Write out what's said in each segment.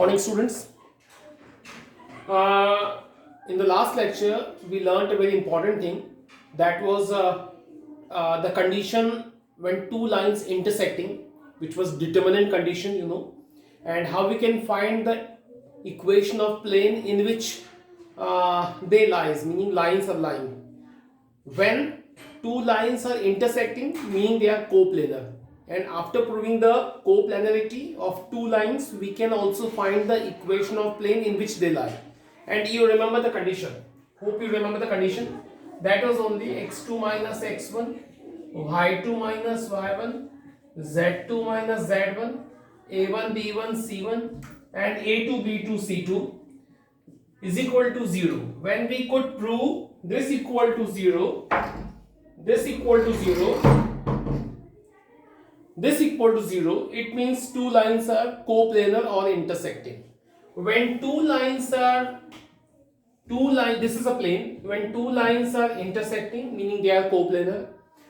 Morning, students. In the last lecture, we learned a very important thing, that was the condition when two lines intersecting, which was determinant condition, and how we can find the equation of plane in which they lies, meaning lines are lying. When two lines are intersecting, meaning they are coplanar. And after proving the coplanarity of two lines, we can also find the equation of plane in which they lie. And you remember the condition. Hope you remember the condition. That was only x2 minus x1, y2 minus y1, z2 minus z1, a1 b1 c1, and a2 b2 c2 is equal to 0. When we could prove this equal to 0, this equal to 0, this equal to 0, it means two lines are coplanar or intersecting. When this is a plane, when two lines are intersecting, meaning they are coplanar,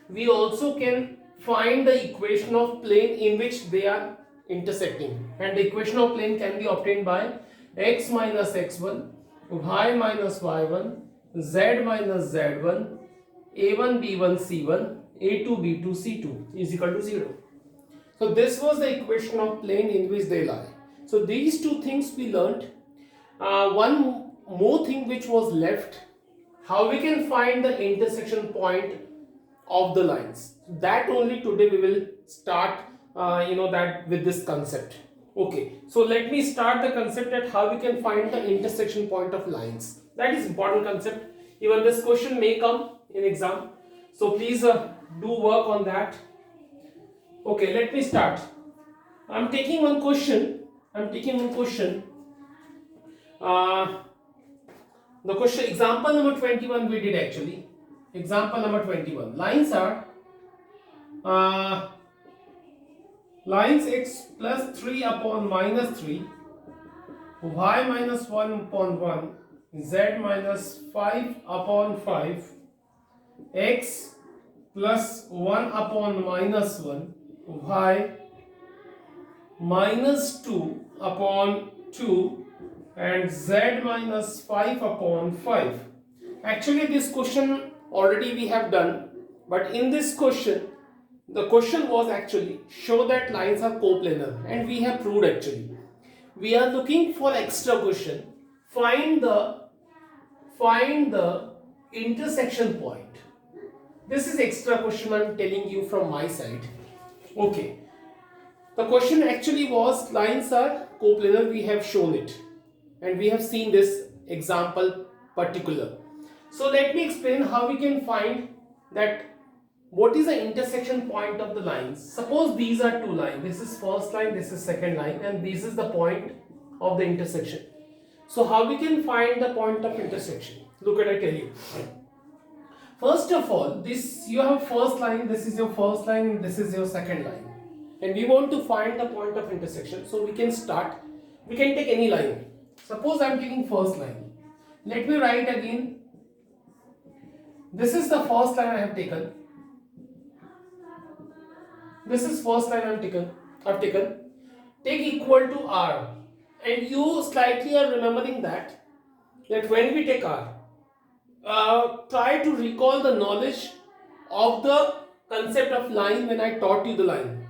we also can find the equation of plane in which they are intersecting. And the equation of plane can be obtained by x minus x1, y minus y1, z minus z1, a1 b1 c1, a2 b2 c2 is equal to 0. So this was the equation of plane in which they lie. So these two things we learnt. One more thing which was left, how we can find the intersection point of the lines. That only today we will start that with this concept. Okay, so let me start the concept at how we can find the intersection point of lines. That is important concept. Even this question may come in exam, so please do work on that. Okay, let me start. I'm taking one question. The question, example number 21 we did actually. Example number 21. Lines are lines x plus 3 upon minus 3, y minus 1 upon 1, z minus 5 upon 5, x plus 1 upon minus 1, y minus 2 upon 2, and z minus 5 upon 5. Actually this question already we have done, but in this question the question was actually show that lines are coplanar, and we have proved actually. We are looking for extra question. Find the intersection point. This is extra question I am telling you from my side. Okay. The question actually was lines are coplanar, we have shown it. And we have seen this example particular. So let me explain how we can find that what is the intersection point of the lines. Suppose these are two lines. This is first line, this is second line, and this is the point of the intersection. So how we can find the point of intersection? Look at I tell you. First of all, this you have first line, this is your first line, this is your second line. And we want to find the point of intersection. So we can start. We can take any line. Suppose I am taking first line. Let me write again. This is the first line I have taken. This is first line I have taken. Take equal to R. And you slightly are remembering that when we take R, try to recall the knowledge of the concept of line when I taught you the line.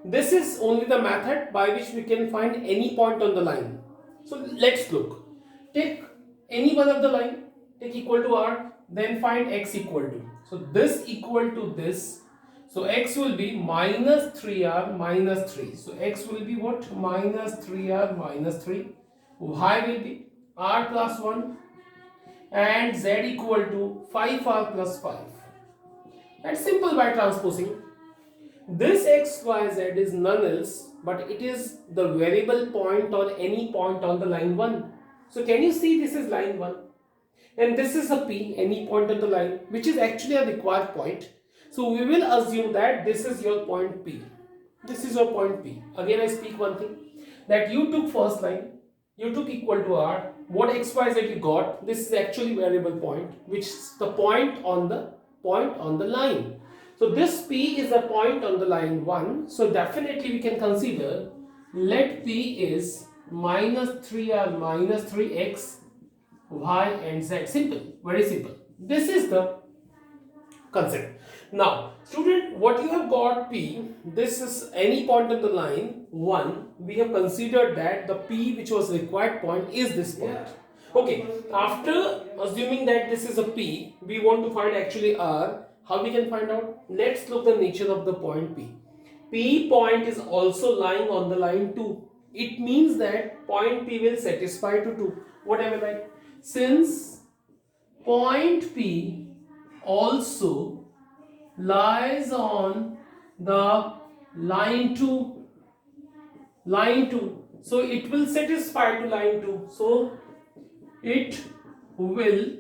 This is only the method by which we can find any point on the line. So let's look. Take any one of the line, take equal to R, then find x equal to. So this equal to this. So x will be minus 3r minus 3. So x will be what? Minus 3r minus 3. Y will be r plus 1. And z equal to 5r plus 5. That's simple by transposing. This x, y, z is none else but it is the variable point or any point on the line 1. So can you see this is line 1? And this is a p, any point on the line, which is actually a required point. So we will assume that this is your point P. This is your point P. Again I speak one thing, that you took first line, you took equal to R, what x, y, z you got, this is actually variable point, which is the point on the line. So this P is a point on the line 1. So definitely we can consider let P is minus 3r minus 3x, y and z. Simple, very simple. This is the concept. Now, student, what you have got P, this is any point on the line 1. We have considered that the P which was required point is this point. Okay, after assuming that this is a P, we want to find actually R. How we can find out? Let's look the nature of the point P. P point is also lying on the line 2. It means that point P will satisfy to 2. What am I like? Since point P also lies on the line 2, so it will satisfy to line 2. So it will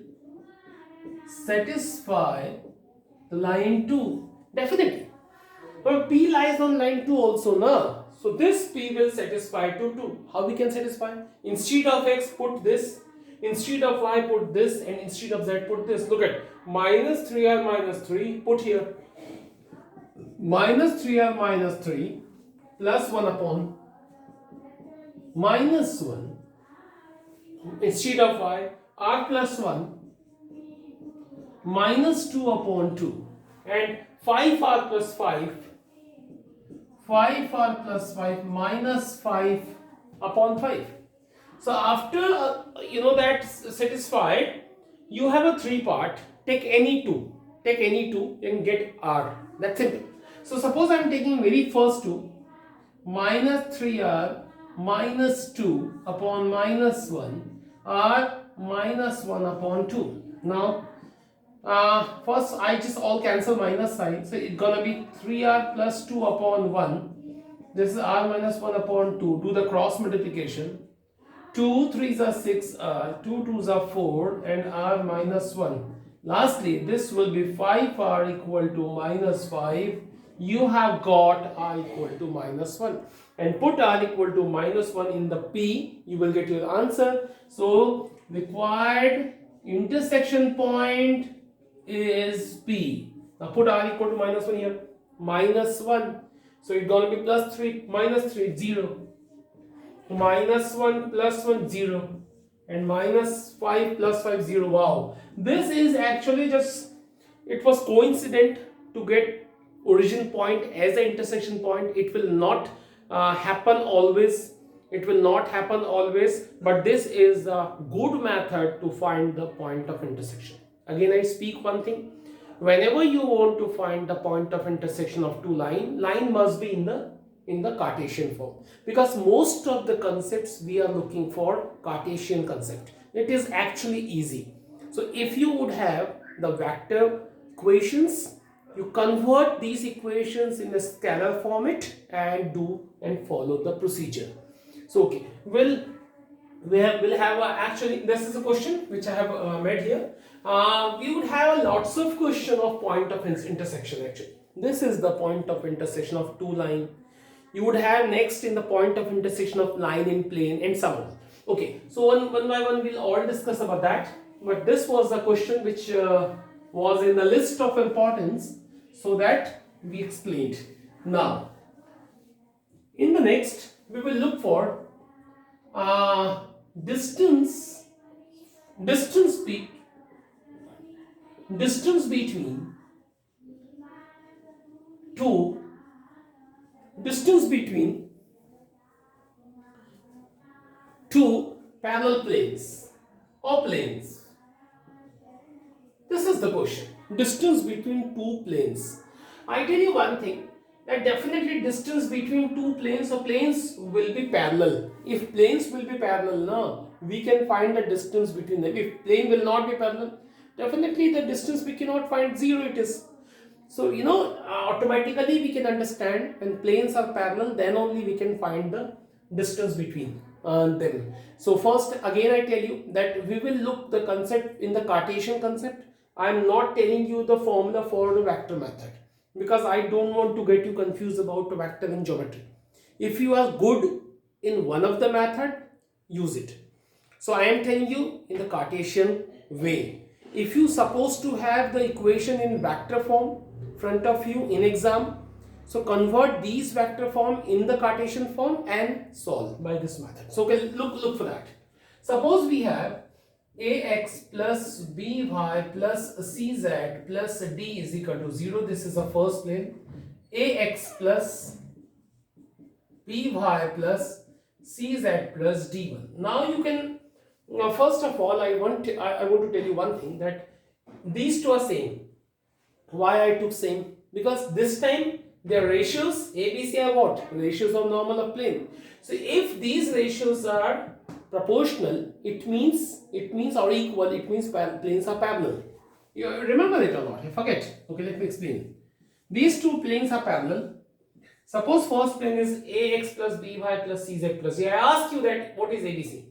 satisfy the line 2 definitely. But P lies on line 2 also, na? So this P will satisfy to 2. How we can satisfy? Instead of x, put this. Instead of y, put this. And instead of z, put this. Look at minus 3r minus 3. Put here. Minus 3r minus 3 plus 1 upon minus 1. Instead of y, r plus 1 minus 2 upon 2. And 5r plus 5. 5r plus 5 minus 5 upon 5. So after that satisfied, you have a 3 part. Take any two. Take any two and get r. That's simple. So suppose I am taking very first two. Minus 3r minus 2 upon minus 1. R minus 1 upon 2. Now first I just all cancel minus sign, so it's gonna be 3r plus 2 upon 1. This is r minus 1 upon 2. Do the cross multiplication. 2 3s are 6r, 2 2s are 4, and r minus 1. Lastly, this will be 5r equal to minus 5. You have got r equal to minus 1. And put r equal to minus 1 in the P, you will get your answer. So required intersection point is P. Now put r equal to minus 1 here. Minus 1. So it's going to be plus 3, minus 3, 0. Minus 1 plus 1, 0. And minus 5 plus 5, 0. Wow. This is actually just, it was coincident to get origin point as an intersection point. It will not happen always. It will not happen always. But this is a good method to find the point of intersection. Again, I speak one thing. Whenever you want to find the point of intersection of two line must be in the Cartesian form, because most of the concepts we are looking for Cartesian concept. It is actually easy. So if you would have the vector equations, you convert these equations in a scalar format and follow the procedure. So okay, we'll have actually, this is a question which I have made here. We would have lots of question of point of intersection actually. This is the point of intersection of two line. You would have next in the point of intersection of line in plane and so on. Okay, so one by one we'll all discuss about that. But this was a question which was in the list of importance, so that we explained. Now, in the next we will look for distance between two parallel planes or planes. This is the question. Distance between two planes. I tell you one thing, that definitely distance between two planes or planes will be parallel. If planes will be parallel, now we can find the distance between them. If plane will not be parallel, definitely the distance we cannot find, 0 it is. So automatically we can understand when planes are parallel, then only we can find the distance between them. So first again I tell you that we will look the concept in the Cartesian concept. I am not telling you the formula for the vector method, because I don't want to get you confused about the vector in geometry. If you are good in one of the method, use it. So I am telling you in the Cartesian way. If you supposed to have the equation in vector form front of you in exam, So convert these vector form in the Cartesian form and solve by this method. So okay, look for that. Suppose we have ax plus by plus cz plus d is equal to 0. This is the first plane. Ax plus by plus cz plus d1. Now you can, first of all, I want to tell you one thing, that these two are same. Why I took same? Because this time their ratios ABC are what? Ratios of normal of plane. So if these ratios are proportional, it means or equal, it means planes are parallel. You remember it or not? I forget. Okay, let me explain. These two planes are parallel. Suppose first plane is ax plus by plus cz plus d. I ask you that what is ABC?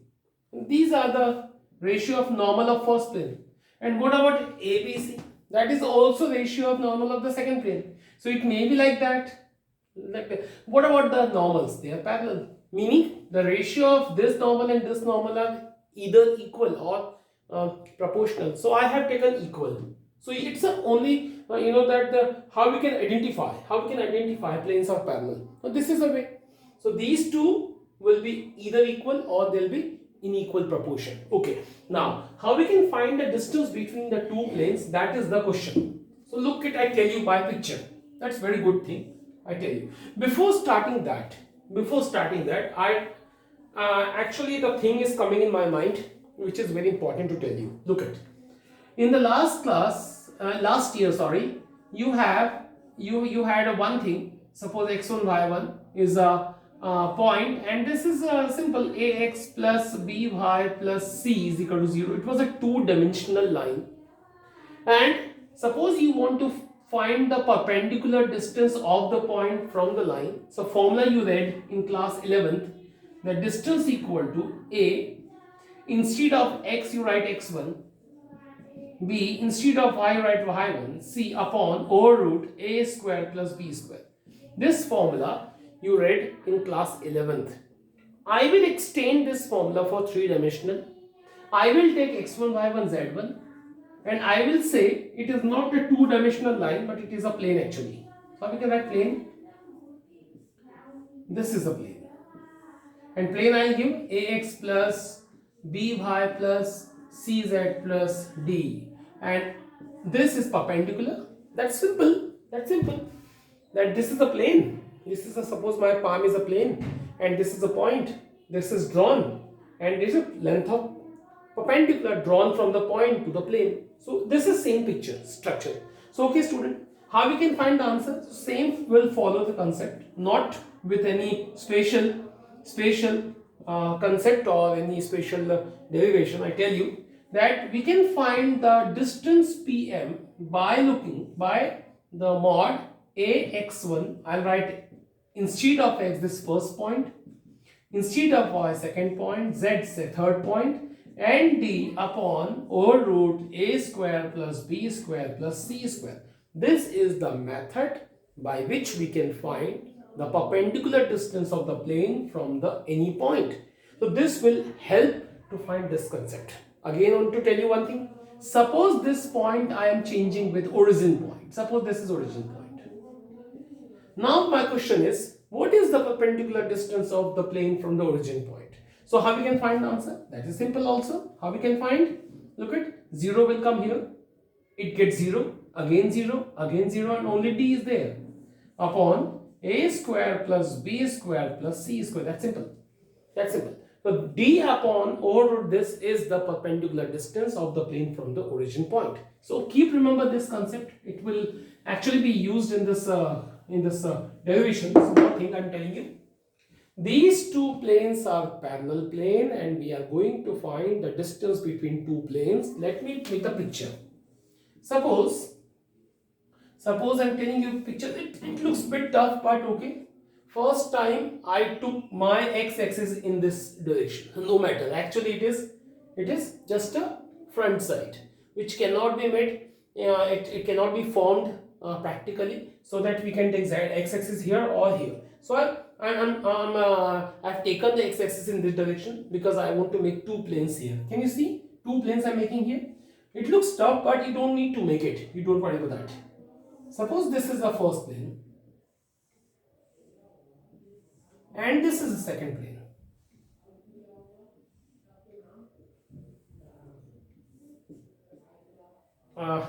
These are the ratio of normal of first plane. And what about ABC? That is also ratio of normal of the second plane. So it may be like that. What about the normals? They are parallel. Meaning the ratio of this normal and this normal are either equal or proportional. So I have taken equal. So it's only that how we can identify planes are parallel. So this is a way. So these two will be either equal or they'll be in equal proportion. Okay, now how we can find the distance between the two planes, that is the question. So look at, I tell you by picture. That's very good thing, I tell you. Before starting that, I actually the thing is coming in my mind, which is very important to tell you. Look at, in the last year, you had a one thing. Suppose x1 y1 is a point, and this is a simple ax plus by plus c is equal to 0. It was a two-dimensional line, and suppose you want to find the perpendicular distance of the point from the line. So formula you read in class 11th, the distance equal to a, instead of x you write x1, b instead of y you write y1, c upon over root a square plus b square. This formula you read in class 11th. I will extend this formula for three-dimensional. I will take x1, y1, z1, and I will say it is not a two-dimensional line, but it is a plane actually. So we can write plane. This is a plane. And plane I will give ax plus by plus cz plus d. And this is perpendicular. That's simple. That this is a plane. This is suppose my palm is a plane, and this is a point. This is drawn, and there is a length of perpendicular drawn from the point to the plane. So this is same picture structure. So okay student, how we can find the answer? So same will follow the concept, not with any special concept or any special derivation. I tell you that we can find the distance PM by looking by the mod ax1. I'll write instead of x this first point, instead of y second point, z say third point, and d upon over root a square plus b square plus c square. This is the method by which we can find the perpendicular distance of the plane from the any point. So this will help to find this concept. Again, I want to tell you one thing. Suppose this point I am changing with origin point. Suppose this is origin point. Now my question is, what is the perpendicular distance of the plane from the origin point? So how we can find the answer? That is simple also. How we can find? Look at 0 will come here. It gets 0, again 0, again 0, and only d is there. Upon a square plus b square plus c square. That's simple. So d upon over root this is the perpendicular distance of the plane from the origin point. So keep remember this concept. It will actually be used in this derivation. This is one thing I am telling you. These two planes are parallel plane, and we are going to find the distance between two planes. Let me make a picture. Suppose I'm telling you picture. It looks bit tough, but okay. First time I took my x-axis in this direction. No matter. Actually, it is just a front side, which cannot be made. It cannot be formed practically, so that we can take x-axis here or here. So I've taken the x-axis in this direction because I want to make two planes here. Can you see? Two planes I'm making here. It looks tough, but you don't need to make it. You don't worry about that. Suppose this is the first plane. and this is the second plane.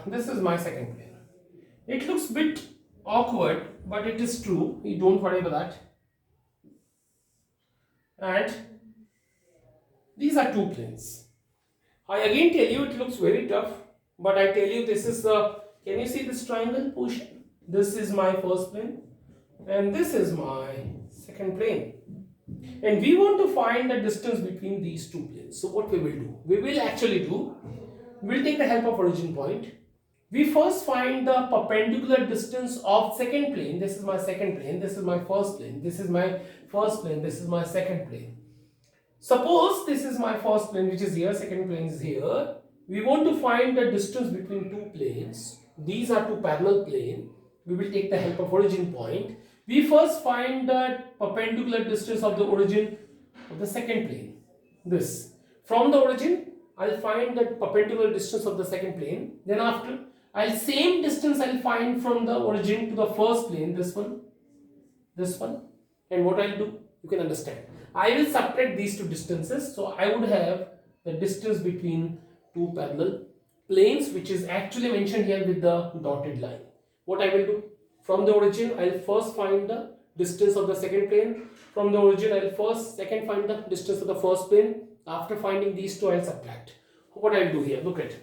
This is my second plane. It looks a bit awkward, but it is true. You don't worry about that. And these are two planes. I again tell you it looks very tough, but I tell you this is the, can you see this triangle portion? This is my first plane and this is my second plane. And we want to find the distance between these two planes. So what we will do? We'll take the help of origin point. We first find the perpendicular distance of second plane. This is my second plane, this is my first plane, this is my first plane, this is my second plane. Suppose this is my first plane which is here, second plane is here. We want to find the distance between two planes. These are two parallel planes. We will take the help of origin point. We first find the perpendicular distance of the origin of the second plane. This. From the origin, I'll find the perpendicular distance of the second plane. Then after, same distance I'll find from the origin to the first plane, this one. And what I'll do, you can understand. I will subtract these two distances. So I would have the distance between two parallel planes, which is actually mentioned here with the dotted line. What I will do? From the origin, I'll first find the distance of the second plane. From the origin, I'll second find the distance of the first plane. After finding these two, I'll subtract. What I'll do here? Look at.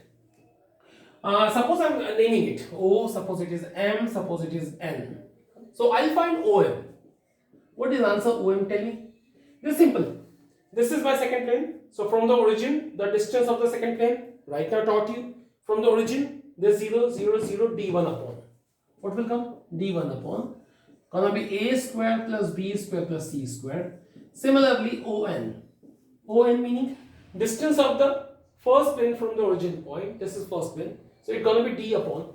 Suppose I'm naming it O, suppose it is M, suppose it is N. So I'll find OM. What is the answer OM? Tell me. This is simple. This is my second plane. So from the origin, the distance of the second plane, right now taught you. From the origin, there's 0, 0, 0, d1 upon. What will come? d1 upon. Gonna be a square plus b square plus c square. Similarly, ON. ON meaning distance of the first plane from the origin point. This is first plane. So it's gonna be d upon.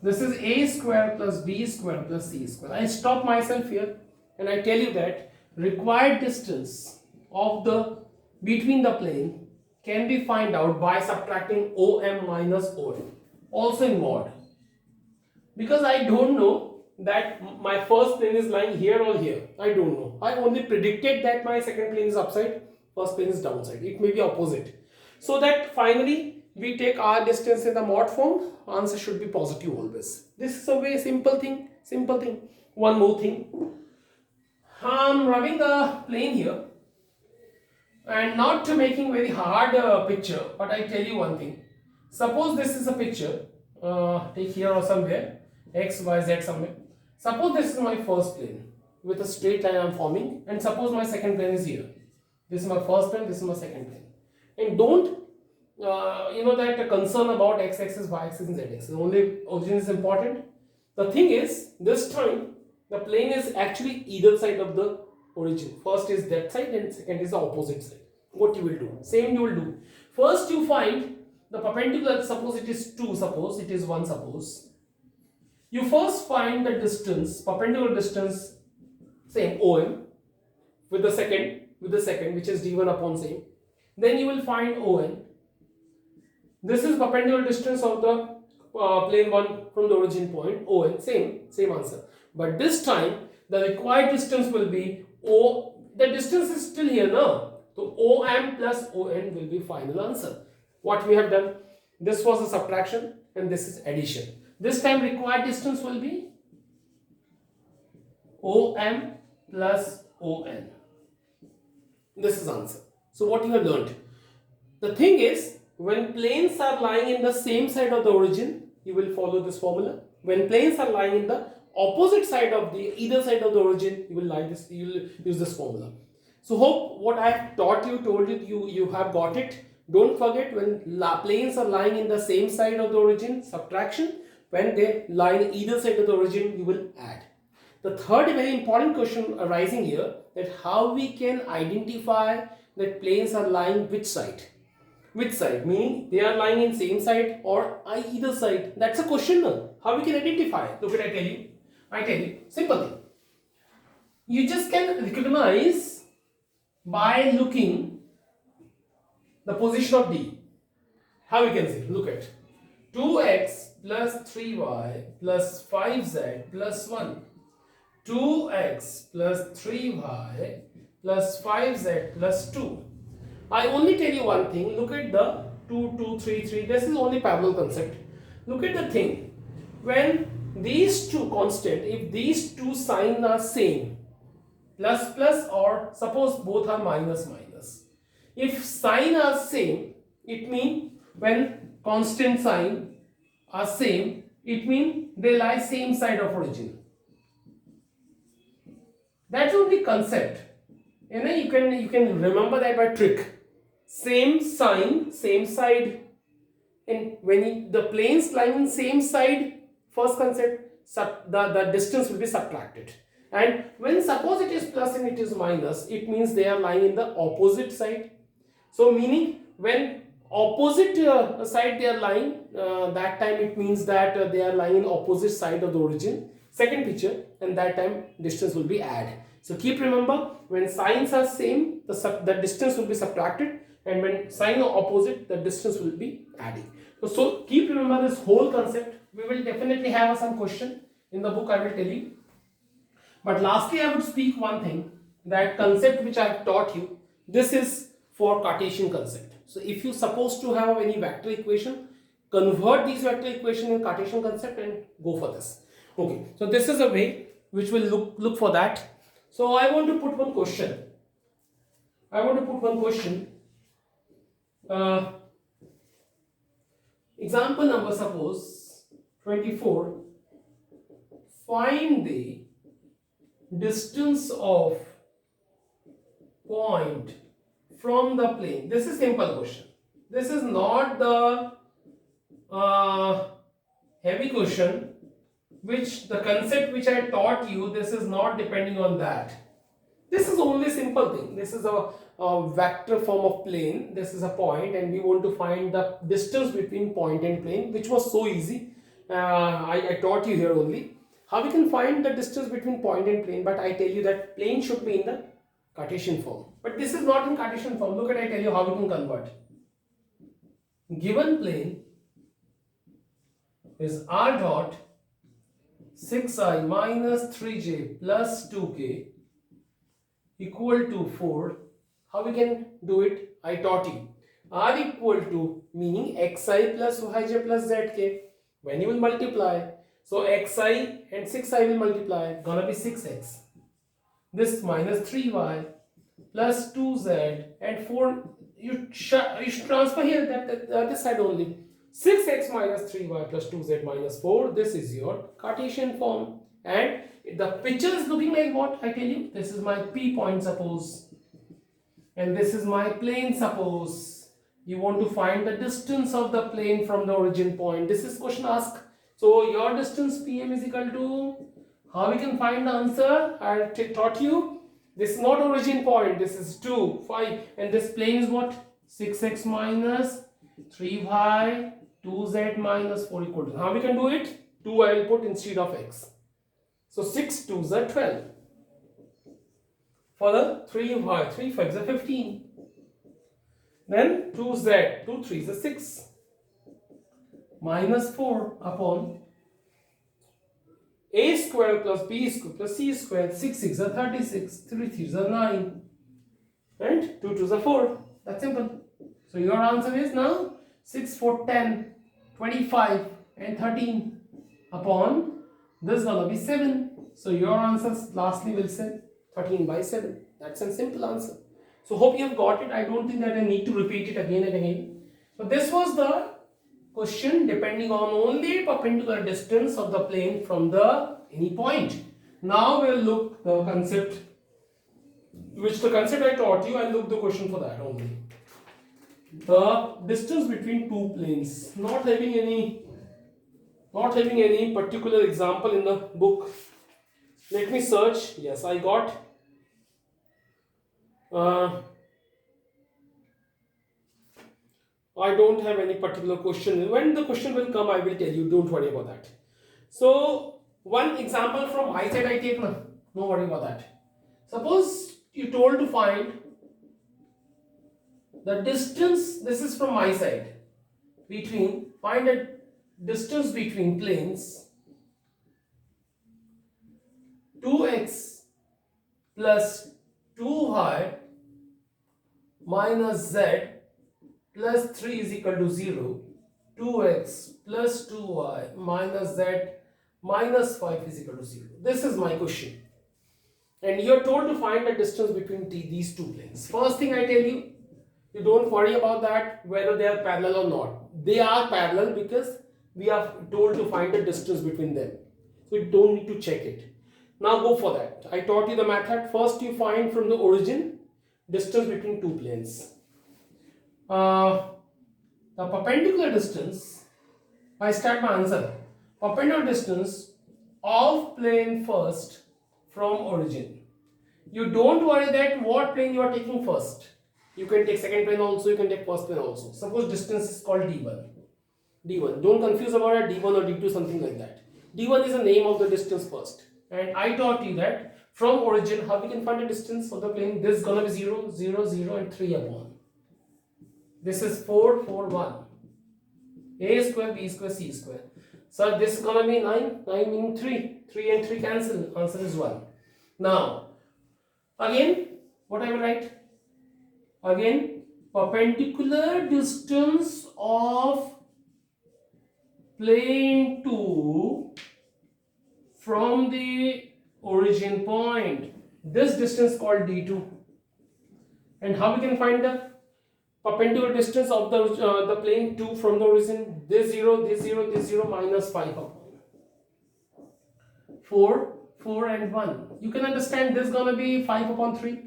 This is a square plus b square plus c square. I stop myself here and I tell you that required distance of the between the plane can be found out by subtracting OM minus ON. Also in mod. Because I don't know that my first plane is lying here or here. I don't know. I only predicted that my second plane is upside, first plane is downside. It may be opposite. So that finally we take our distance in the mod form, answer should be positive always. This is a very simple thing. One more thing. I'm rubbing the plane here and not making very hard picture, but I tell you one thing. Suppose this is a picture, take here or somewhere, X, Y, Z somewhere. Suppose this is my first plane with a straight line I'm forming, and suppose my second plane is here. This is my first plane, this is my second plane. And don't that concern about x-axis, y-axis and z-axis. Only origin is important. The thing is, this time the plane is actually either side of the origin. First is that side and second is the opposite side. What you will do? Same you will do. First you find the perpendicular, suppose it is 2, suppose it is 1, suppose. You first find the distance, perpendicular distance, same OM, with the second which is d1 upon same. Then you will find ON. This is perpendicular distance of the plane 1 from the origin point, ON, same answer. But this time the required distance will be O, the distance is still here now. So OM plus ON will be final answer. What we have done, this was a subtraction and this is addition. This time required distance will be OM plus ON. This is answer. So what you have learned? The thing is, when planes are lying in the same side of the origin, you will follow this formula. When planes are lying in the opposite side of the either side of the origin, you will use this formula. So hope what I have taught you, told you, you have got it. Don't forget, when planes are lying in the same side of the origin, subtraction. When they lie in either side of the origin, you will add. The third very important question arising here, that how we can identify that planes are lying which side. Which side? Meaning they are lying in same side or either side. That's a question now. How we can identify? Look at, I tell you, simple thing. You just can recognize by looking the position of D. How we can see? Look at 2x plus 3y plus 5z plus 1. 2x plus 3y plus 5z plus 2. I only tell you one thing. Look at the 2, 2, 3, 3. This is only parallel concept. Look at the thing. When these two constant, if these two signs are same, plus plus, or suppose both are minus minus. If sign are same, it means when constant sign are same, it means they lie same side of origin. That's only concept. You can remember that by trick. Same sign, same side, and when the planes lying in same side, first concept, the distance will be subtracted. And when suppose it is plus and it is minus, it means they are lying in the opposite side. So meaning when opposite side they are lying, that time it means that they are lying in opposite side of the origin. Second picture, and that time distance will be add. So keep remember, when signs are same, the distance will be subtracted, and when sign are opposite, the distance will be adding. So keep remember this whole concept. We will definitely have some question in the book, I will tell you. But lastly, I would speak one thing, that concept which I have taught you, this is for Cartesian concept. So if you supposed to have any vector equation, convert these vector equation in Cartesian concept and go for this. Okay, so this is a way which will look for that. So I want to put one question. Example number, suppose 24. Find the distance of point from the plane. This is simple question. This is not the heavy question, which the concept which I taught you, this is not depending on that. This is only simple thing. This is a vector form of plane. This is a point, and we want to find the distance between point and plane, which was so easy. I taught you here only how we can find the distance between point and plane, but I tell you that plane should be in the Cartesian form. But this is not in Cartesian form. Look at, I tell you how we can convert. Given plane is r dot 6i minus 3j plus 2k equal to 4. How we can do it? I taught you. R equal to, meaning xi plus yj plus zk. When you will multiply, so xi and 6i will multiply, gonna be 6x. This minus 3y plus 2z and 4. You should transfer here that this side only. 6x minus 3y plus 2z minus 4. This is your Cartesian form. And the picture is looking like what? I tell you, this is my P point, suppose, and this is my plane, suppose. You want to find the distance of the plane from the origin point. This is question asked. So your distance PM is equal to, how we can find the answer? I taught you. This is not origin point. This is 2, 5, and this plane is what? 6x minus 3y 2z minus 4 equal to. How we can do it? 2 I will put instead of x. So 6 2s are 12. For the 3y, 3 5s are 15. Then 2z, 2 3s are 6. Minus 4 upon a square plus b square plus c square. 6 6 are 36. 3 3s are 9. And 2 2s are 4. That's simple. So your answer is now 6 4 10, 25 and 13 upon this is gonna be 7. So your answer lastly will say 13 by 7. That's a simple answer. So hope you have got it. I don't think that I need to repeat it again and again. So this was the question depending on only perpendicular distance of the plane from the any point. Now we'll look the concept, which the concept I taught you. I'll look the question for that only. The distance between two planes, not having any particular example in the book. Let me search. Yes, I got. I don't have any particular question. When the question will come, I will tell you. Don't worry about that. So one example from my side I take now. No worry about that. Suppose you told to find the distance. This is from my side. Find a distance between planes 2x plus 2y minus z plus 3 is equal to 0. 2x plus 2y minus z minus 5 is equal to 0. This is my question. And you are told to find the distance between these two planes. First thing I tell you, you don't worry about that whether they are parallel or not. They are parallel because we are told to find the distance between them. So you don't need to check it. Now go for that. I taught you the method. First you find from the origin distance between two planes. The perpendicular distance, I start my answer. Perpendicular distance of plane first from origin. You don't worry that what plane you are taking first. You can take second plane also, you can take first plane also. Suppose distance is called d1. d1. Don't confuse about it, d1 or d2, something like that. d1 is the name of the distance first. And I taught you that from origin, how we can find the distance of the plane. This is gonna be 0, 0, 0 and 3 upon. This is 4, 4, 1. A square, B square, C square. So this is gonna be 9, 9 meaning 3. 3 and 3 cancel, answer is 1. Now, again, what I will write? Again, perpendicular distance of plane 2 from the origin point. This distance called d2. And how we can find the perpendicular distance of the plane 2 from the origin? This 0, this 0, this 0 minus 5 upon 4, 4 and 1. You can understand this is gonna be 5 upon 3.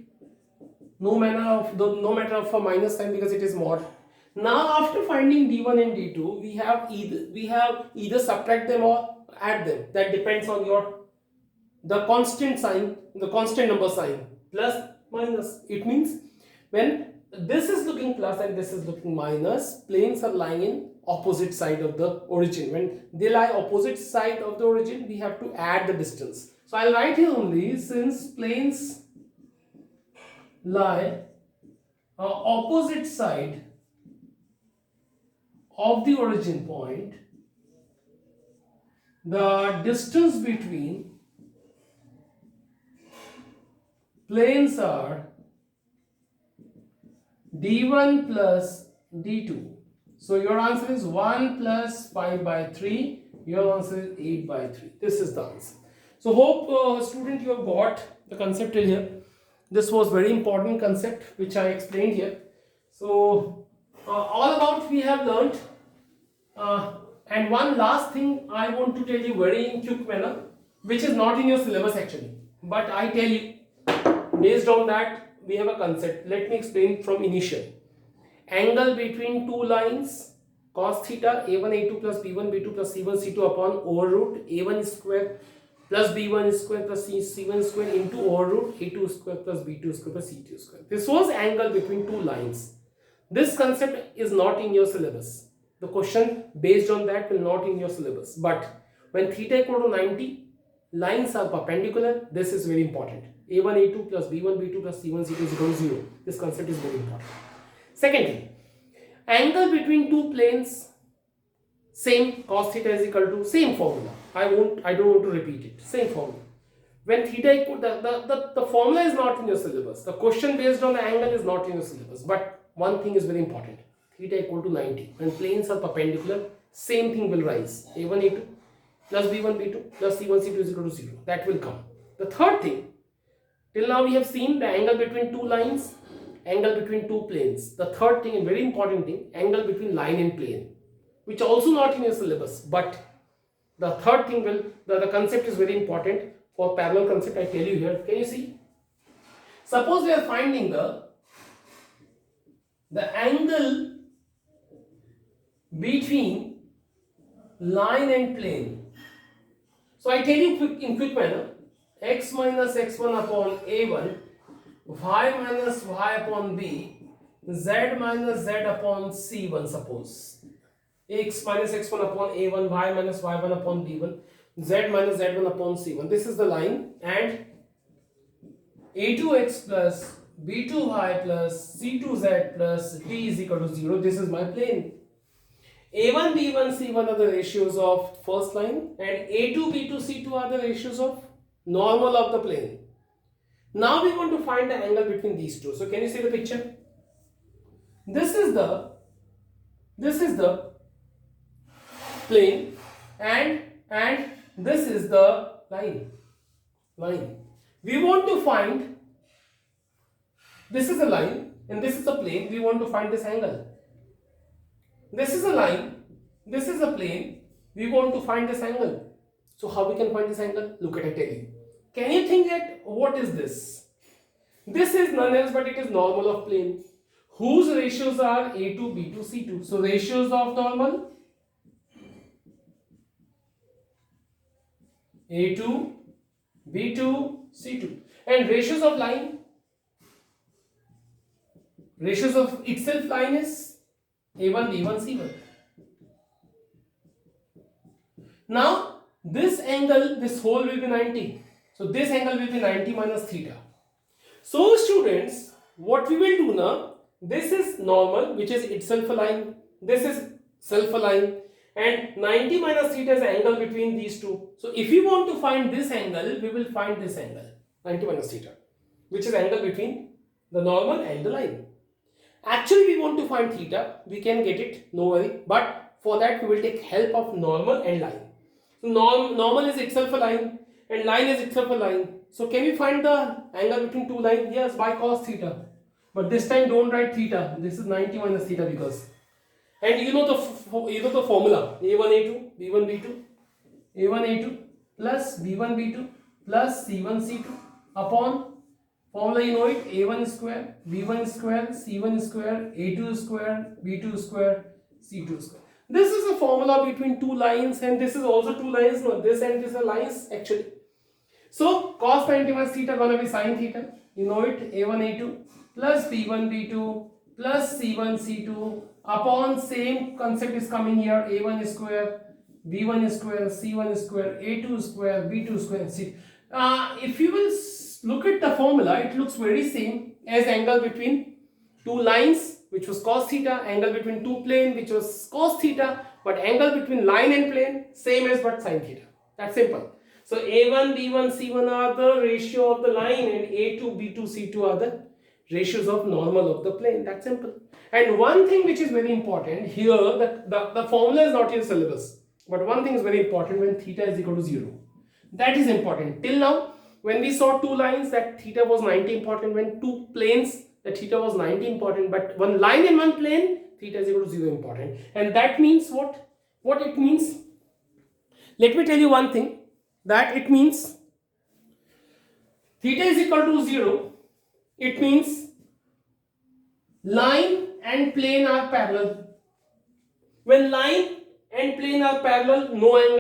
No matter of a minus sign because it is mod. Now after finding d1 and d2, we have either subtract them or add them. That depends on the constant sign, the constant number sign, plus minus. It means when this is looking plus and this is looking minus, planes are lying in opposite side of the origin. When they lie opposite side of the origin, we have to add the distance. So I'll write here only, since planes lie opposite side of the origin point, the distance between planes are d1 plus d2. So your answer is 1 plus 5 by 3. Your answer is 8 by 3. This is the answer. So hope student you have got the concept till here. This was very important concept which I explained here. So all about we have learnt. And one last thing I want to tell you very in quick manner, which is not in your syllabus actually, but I tell you based on that we have a concept. Let me explain from initial. Angle between two lines cos theta a1 a2 plus b1 b2 plus c1 c2 upon over root a1 square plus b1 square plus c1 square into over root a2 square plus b2 square plus c2 square. This was angle between two lines. This concept is not in your syllabus. The question based on that will not in your syllabus. But when theta equal to 90, lines are perpendicular. This is very important. a1 a2 plus b1 b2 plus c1 c2 is equal to 0. This concept is very important. Secondly, angle between two planes, same, cos theta is equal to same formula. I don't want to repeat it. Same formula. When theta equal, the formula is not in your syllabus. The question based on the angle is not in your syllabus. But one thing is very important. Theta equal to 90. When planes are perpendicular, same thing will rise. a1 a2 plus b1 b2 plus c1 c2 is equal to 0. That will come. The third thing, till now we have seen the angle between two lines, angle between two planes. The third thing, and very important thing, angle between line and plane, which also not in your syllabus. But the third thing will, the concept is very important for parallel concept. I tell you here. Can you see? Suppose we are finding the angle between line and plane. So I tell you in quick manner, x minus x1 upon a1, y minus y upon b, z minus z upon c1, suppose. X minus x1 upon a1, y minus y1 upon b1, z minus z1 upon c1. This is the line, and a2x plus b2y plus c2z plus d is equal to 0. This is my plane. a1, b1, c1 are the ratios of first line, and a2, b2, c2 are the ratios of normal of the plane. Now we want to find the angle between these two. So can you see the picture? This is the plane, and this is the line. We want to find, this is a line and this is a plane. We want to find this angle. This is a line, this is a plane. We want to find this angle. So how we can find this angle? Look at it, I tell you. Can you think that what is this? This is none else but it is normal of plane, whose ratios are A2, B2, C2. So ratios of normal, A2, B2, C2. And ratios of line, ratios of itself line is A1, B1, C1. Now this angle, this whole will be 90. So this angle will be 90 minus theta. So students, what we will do now, this is normal, which is itself a line, this is self a line, and 90 minus theta is the angle between these two. So if we want to find this angle, we will find this angle, 90 minus theta, which is angle between the normal and the line. Actually we want to find theta, we can get it, no worry, but for that we will take help of normal and line. So normal is itself a line and line is itself a line. So can we find the angle between two lines? Yes, by cos theta. But this time don't write theta. This is 90 minus theta because. And you know the formula. A1 A2, B1 B2, A1 A2 plus B1 B2 plus C1 C2 upon formula, you know it, A1 square, B1 square, C1 square, A2 square, B2 square, C2 square. This is a formula between two lines, and this is also two lines. No, this and this are lines actually. So cos 90 minus theta gonna be sin theta. You know it, A1 A2 plus B1 B2 plus C1 C2 upon same concept is coming here, A1 square, B1 square, C1 square, A2 square, B2 square, C. If you will look at the formula, it looks very same as angle between two lines, which was cos theta, angle between two plane, which was cos theta, but angle between line and plane, same as but sin theta. That's simple. So A1, B1, C1 are the ratio of the line, and A2, B2, C2 are the ratios of normal of the plane. That's simple. And one thing which is very important here, that the formula is not in syllabus, but one thing is very important, when theta is equal to 0. That is important. Till now, when we saw two lines, that theta was 90 important. When two planes, that theta was 90 important. But one line and one plane, theta is equal to 0 important. And that means what? What it means? Let me tell you one thing. That it means theta is equal to 0. It means line and plane are parallel. When line and plane are parallel, no angle